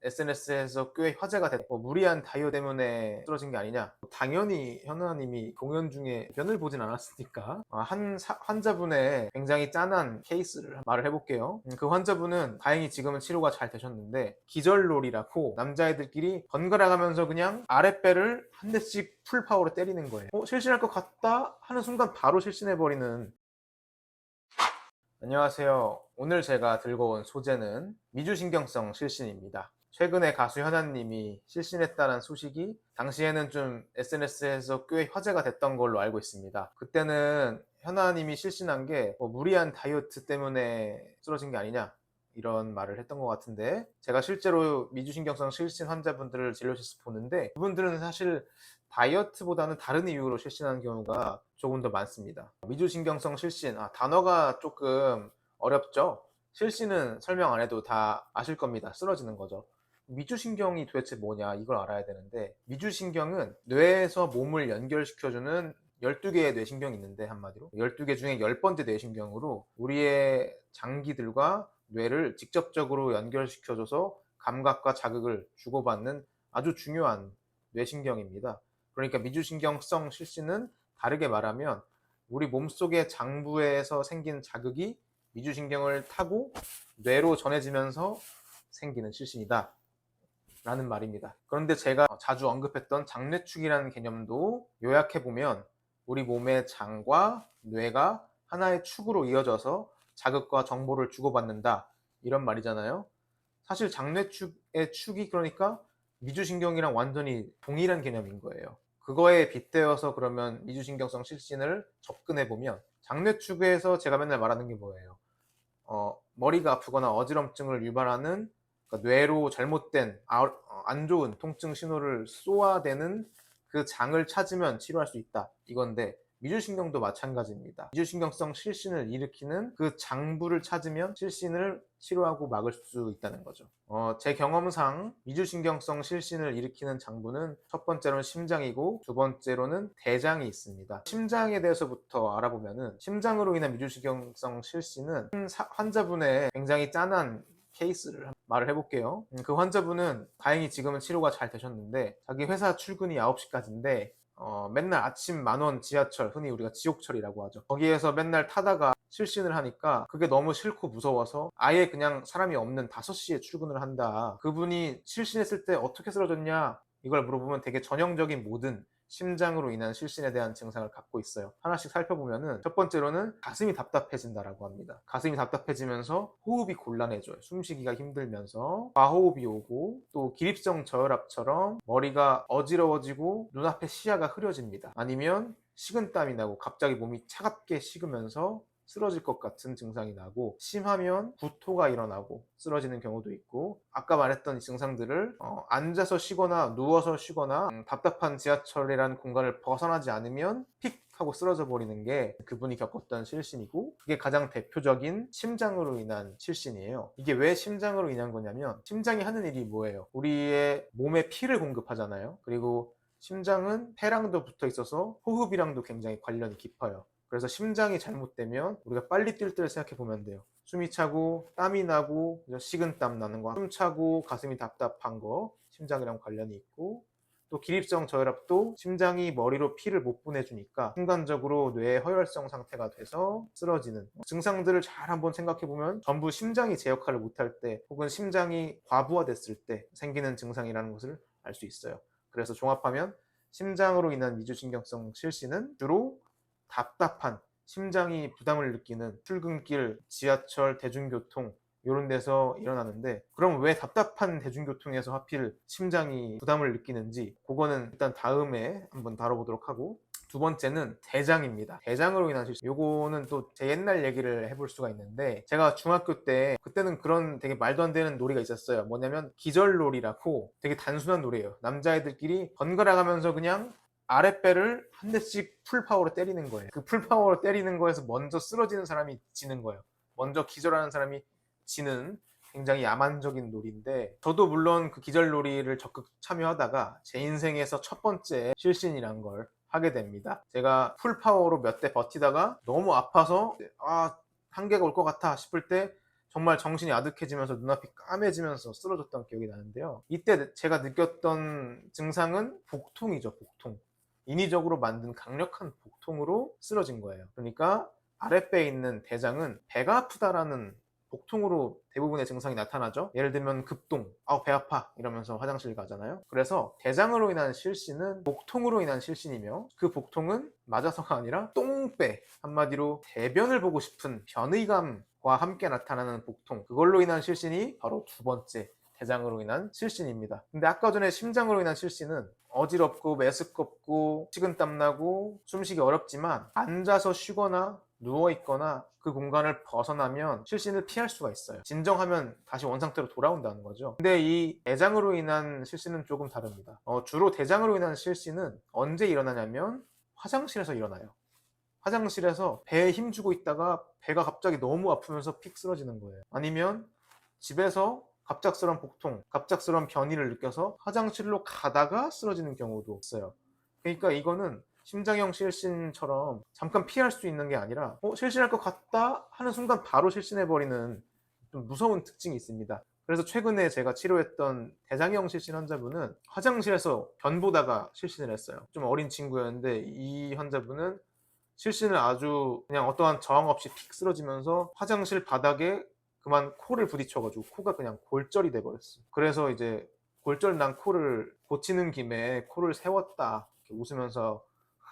SNS에서 꽤 화제가 됐고 무리한 다이어 때문에 쓰러진 게 아니냐. 당연히 현아님이 공연 중에 변을 보진 않았으니까 환자분의 굉장히 짠한 케이스를 말을 해볼게요. 그 환자분은 다행히 지금은 치료가 잘 되셨는데 기절놀이라고 남자애들끼리 번갈아 가면서 그냥 아랫배를 한 대씩 풀파워로 때리는 거예요. 실신할 것 같다 하는 순간 바로 실신해버리는. 안녕하세요. 오늘 제가 들고 온 소재는 미주신경성 실신입니다. 최근에 가수 현아님이 실신했다는 소식이 당시에는 좀 SNS에서 꽤 화제가 됐던 걸로 알고 있습니다. 그때는 현아님이 실신한 게 무리한 다이어트 때문에 쓰러진 게 아니냐 이런 말을 했던 것 같은데, 제가 실제로 미주신경성 실신 환자분들을 진료실에서 보는데 그분들은 사실 다이어트보다는 다른 이유로 실신하는 경우가 조금 더 많습니다. 미주신경성 실신, 단어가 조금 어렵죠? 실신은 설명 안 해도 다 아실 겁니다. 쓰러지는 거죠. 미주신경이 도대체 뭐냐 이걸 알아야 되는데, 미주신경은 뇌에서 몸을 연결시켜주는 12개의 뇌신경이 있는데, 한마디로 12개 중에 10번째 뇌신경으로 우리의 장기들과 뇌를 직접적으로 연결시켜줘서 감각과 자극을 주고받는 아주 중요한 뇌신경입니다. 그러니까 미주신경성 실신은 다르게 말하면 우리 몸속의 장부에서 생긴 자극이 미주신경을 타고 뇌로 전해지면서 생기는 실신이다 라는 말입니다. 그런데 제가 자주 언급했던 장뇌축이라는 개념도 요약해보면 우리 몸의 장과 뇌가 하나의 축으로 이어져서 자극과 정보를 주고받는다 이런 말이잖아요. 사실 장뇌축의 축이 그러니까 미주신경이랑 완전히 동일한 개념인 거예요. 그거에 빗대어서 그러면 미주신경성 실신을 접근해보면, 장뇌축에서 제가 맨날 말하는 게 뭐예요? 머리가 아프거나 어지럼증을 유발하는, 그러니까 뇌로 잘못된 안 좋은 통증 신호를 쏘아대는 그 장을 찾으면 치료할 수 있다 이건데, 미주신경도 마찬가지입니다. 미주신경성 실신을 일으키는 그 장부를 찾으면 실신을 치료하고 막을 수 있다는 거죠. 제 경험상 미주신경성 실신을 일으키는 장부는 첫 번째로는 심장이고 두 번째로는 대장이 있습니다. 심장에 대해서부터 알아보면은, 심장으로 인한 미주신경성 실신은 환자분의 굉장히 짠한 케이스를 말을 해볼게요. 그 환자분은 다행히 지금은 치료가 잘 되셨는데, 자기 회사 출근이 9시까지인데 맨날 아침 10,000원 지하철, 흔히 우리가 지옥철이라고 하죠. 거기에서 맨날 타다가 실신을 하니까 그게 너무 싫고 무서워서 아예 그냥 사람이 없는 5시에 출근을 한다. 그분이 실신했을 때 어떻게 쓰러졌냐 이걸 물어보면 되게 전형적인 모든 심장으로 인한 실신에 대한 증상을 갖고 있어요. 하나씩 살펴보면은, 첫 번째로는 가슴이 답답해진다라고 합니다. 가슴이 답답해지면서 호흡이 곤란해져요. 숨쉬기가 힘들면서 과호흡이 오고, 또 기립성 저혈압처럼 머리가 어지러워지고 눈앞에 시야가 흐려집니다. 아니면 식은땀이 나고 갑자기 몸이 차갑게 식으면서 쓰러질 것 같은 증상이 나고, 심하면 구토가 일어나고 쓰러지는 경우도 있고, 아까 말했던 이 증상들을 앉아서 쉬거나 누워서 쉬거나 답답한 지하철이라는 공간을 벗어나지 않으면 픽 하고 쓰러져 버리는 게 그분이 겪었던 실신이고, 그게 가장 대표적인 심장으로 인한 실신이에요. 이게 왜 심장으로 인한 거냐면, 심장이 하는 일이 뭐예요? 우리의 몸에 피를 공급하잖아요. 그리고 심장은 폐랑도 붙어 있어서 호흡이랑도 굉장히 관련이 깊어요. 그래서 심장이 잘못되면 우리가 빨리 뛸 때를 생각해 보면 돼요. 숨이 차고 땀이 나고 식은땀 나는 거, 숨 차고 가슴이 답답한 거, 심장이랑 관련이 있고, 또 기립성 저혈압도 심장이 머리로 피를 못 보내주니까 순간적으로 뇌 허혈성 상태가 돼서 쓰러지는 증상들을 잘 한번 생각해 보면 전부 심장이 제 역할을 못할 때, 혹은 심장이 과부하됐을 때 생기는 증상이라는 것을 알 수 있어요. 그래서 종합하면 심장으로 인한 미주신경성 실신은 주로 답답한, 심장이 부담을 느끼는 출근길, 지하철, 대중교통 이런 데서 일어나는데, 그럼 왜 답답한 대중교통에서 하필 심장이 부담을 느끼는지, 그거는 일단 다음에 한번 다뤄보도록 하고, 두 번째는 대장입니다. 대장으로 인한 실신. 요거는 또 제 옛날 얘기를 해볼 수가 있는데, 제가 중학교 때, 그때는 그런 되게 말도 안 되는 놀이가 있었어요. 뭐냐면 기절놀이라고, 되게 단순한 놀이에요. 남자애들끼리 번갈아 가면서 그냥 아랫배를 한 대씩 풀파워로 때리는 거예요. 그 풀파워로 때리는 거에서 먼저 쓰러지는 사람이 지는 거예요. 먼저 기절하는 사람이 지는 굉장히 야만적인 놀이인데, 저도 물론 그 기절놀이를 적극 참여하다가 제 인생에서 첫 번째 실신이란 걸 하게 됩니다. 제가 풀파워로 몇 대 버티다가 너무 아파서 한계가 올 것 같아 싶을 때 정말 정신이 아득해지면서 눈앞이 까매지면서 쓰러졌던 기억이 나는데요. 이때 제가 느꼈던 증상은 복통이죠, 복통. 인위적으로 만든 강력한 복통으로 쓰러진 거예요. 그러니까 아랫배에 있는 대장은 배가 아프다라는 복통으로 대부분의 증상이 나타나죠. 예를 들면 급동, 배 아파 이러면서 화장실 가잖아요. 그래서 대장으로 인한 실신은 복통으로 인한 실신이며, 그 복통은 맞아서가 아니라 똥배, 한마디로 대변을 보고 싶은 변의감과 함께 나타나는 복통, 그걸로 인한 실신이 바로 두 번째 대장으로 인한 실신입니다. 근데 아까 전에 심장으로 인한 실신은 어지럽고 메스껍고 식은땀 나고 숨쉬기 어렵지만 앉아서 쉬거나 누워있거나 그 공간을 벗어나면 실신을 피할 수가 있어요. 진정하면 다시 원상태로 돌아온다는 거죠. 근데 이 대장으로 인한 실신은 조금 다릅니다. 주로 대장으로 인한 실신은 언제 일어나냐면 화장실에서 일어나요. 화장실에서 배에 힘주고 있다가 배가 갑자기 너무 아프면서 픽 쓰러지는 거예요. 아니면 집에서 갑작스러운 복통, 갑작스러운 변이를 느껴서 화장실로 가다가 쓰러지는 경우도 있어요. 그러니까 이거는 심장형 실신처럼 잠깐 피할 수 있는 게 아니라 실신할 것 같다 하는 순간 바로 실신해버리는 좀 무서운 특징이 있습니다. 그래서 최근에 제가 치료했던 대장형 실신 환자분은 화장실에서 변 보다가 실신을 했어요. 좀 어린 친구였는데 이 환자분은 실신을 아주 그냥 어떠한 저항 없이 픽 쓰러지면서 화장실 바닥에 그만 코를 부딪혀가지고 코가 그냥 골절이 돼버렸어요. 그래서 이제 골절 난 코를 고치는 김에 코를 세웠다 이렇게 웃으면서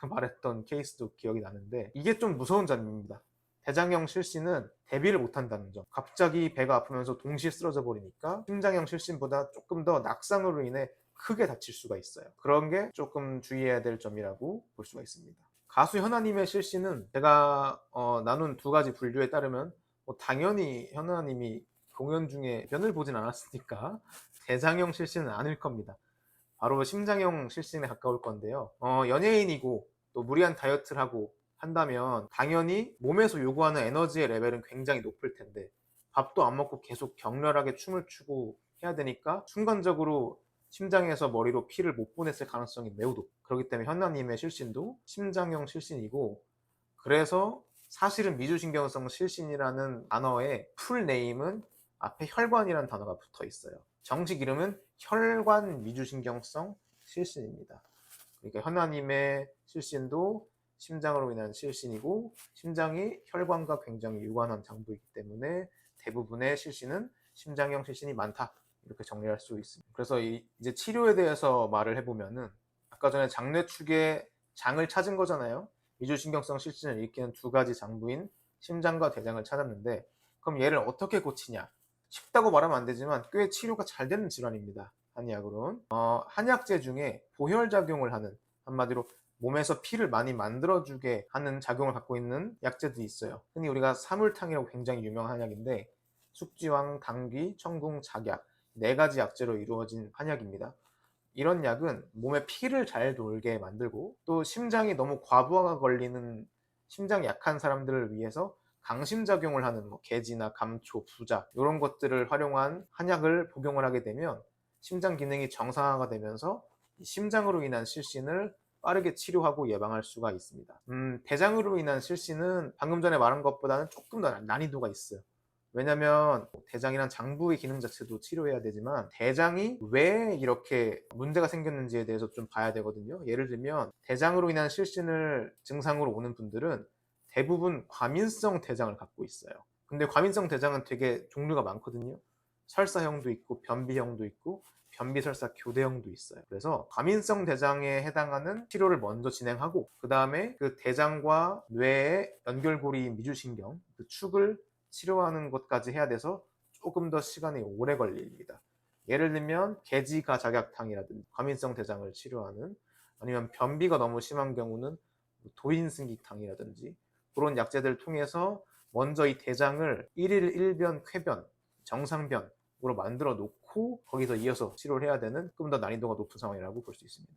말했던 케이스도 기억이 나는데, 이게 좀 무서운 점입니다. 대장형 실신은 대비를 못한다는 점. 갑자기 배가 아프면서 동시에 쓰러져 버리니까 심장형 실신보다 조금 더 낙상으로 인해 크게 다칠 수가 있어요. 그런 게 조금 주의해야 될 점이라고 볼 수가 있습니다. 가수 현아님의 실신은 제가 나눈 두 가지 분류에 따르면 당연히 현아님이 공연 중에 변을 보진 않았으니까 대장형 실신은 아닐 겁니다. 바로 심장형 실신에 가까울 건데요. 연예인이고 또 무리한 다이어트를 하고 한다면 당연히 몸에서 요구하는 에너지의 레벨은 굉장히 높을 텐데, 밥도 안 먹고 계속 격렬하게 춤을 추고 해야 되니까 순간적으로 심장에서 머리로 피를 못 보냈을 가능성이 매우 높고, 그렇기 때문에 현아님의 실신도 심장형 실신이고, 그래서 사실은 미주신경성 실신이라는 단어의 풀 네임은 앞에 혈관이라는 단어가 붙어 있어요. 정식 이름은 혈관 미주신경성 실신입니다. 그러니까 현아님의 실신도 심장으로 인한 실신이고, 심장이 혈관과 굉장히 유관한 장부이기 때문에 대부분의 실신은 심장형 실신이 많다, 이렇게 정리할 수 있습니다. 그래서 이제 치료에 대해서 말을 해보면은, 아까 전에 장뇌축의 장을 찾은 거잖아요. 미주신경성 실신을 일으키는 두 가지 장부인 심장과 대장을 찾았는데, 그럼 얘를 어떻게 고치냐? 쉽다고 말하면 안 되지만 꽤 치료가 잘 되는 질환입니다. 한의학으로는 한약재 중에 보혈작용을 하는, 한마디로 몸에서 피를 많이 만들어주게 하는 작용을 갖고 있는 약재들이 있어요. 흔히 우리가 사물탕이라고 굉장히 유명한 한약인데, 숙지황, 당귀, 청궁, 작약, 네 가지 약재로 이루어진 한약입니다. 이런 약은 몸에 피를 잘 돌게 만들고, 또 심장이 너무 과부하가 걸리는 심장이 약한 사람들을 위해서 강심작용을 하는 계지나 감초, 부자 이런 것들을 활용한 한약을 복용을 하게 되면 심장 기능이 정상화가 되면서 심장으로 인한 실신을 빠르게 치료하고 예방할 수가 있습니다. 대장으로 인한 실신은 방금 전에 말한 것보다는 조금 더 난이도가 있어요. 왜냐면 대장이란 장부의 기능 자체도 치료해야 되지만 대장이 왜 이렇게 문제가 생겼는지에 대해서 좀 봐야 되거든요. 예를 들면 대장으로 인한 실신을 증상으로 오는 분들은 대부분 과민성 대장을 갖고 있어요. 근데 과민성 대장은 되게 종류가 많거든요. 설사형도 있고 변비형도 있고 변비설사 교대형도 있어요. 그래서 과민성 대장에 해당하는 치료를 먼저 진행하고, 그 다음에 그 대장과 뇌의 연결고리인 미주신경, 그 축을 치료하는 것까지 해야 돼서 조금 더 시간이 오래 걸립니다. 예를 들면 계지가작약탕이라든지 과민성 대장을 치료하는, 아니면 변비가 너무 심한 경우는 도인승기탕이라든지 그런 약재들을 통해서 먼저 이 대장을 1일 1변 쾌변, 정상변으로 만들어 놓고 거기서 이어서 치료를 해야 되는 조금 더 난이도가 높은 상황이라고 볼 수 있습니다.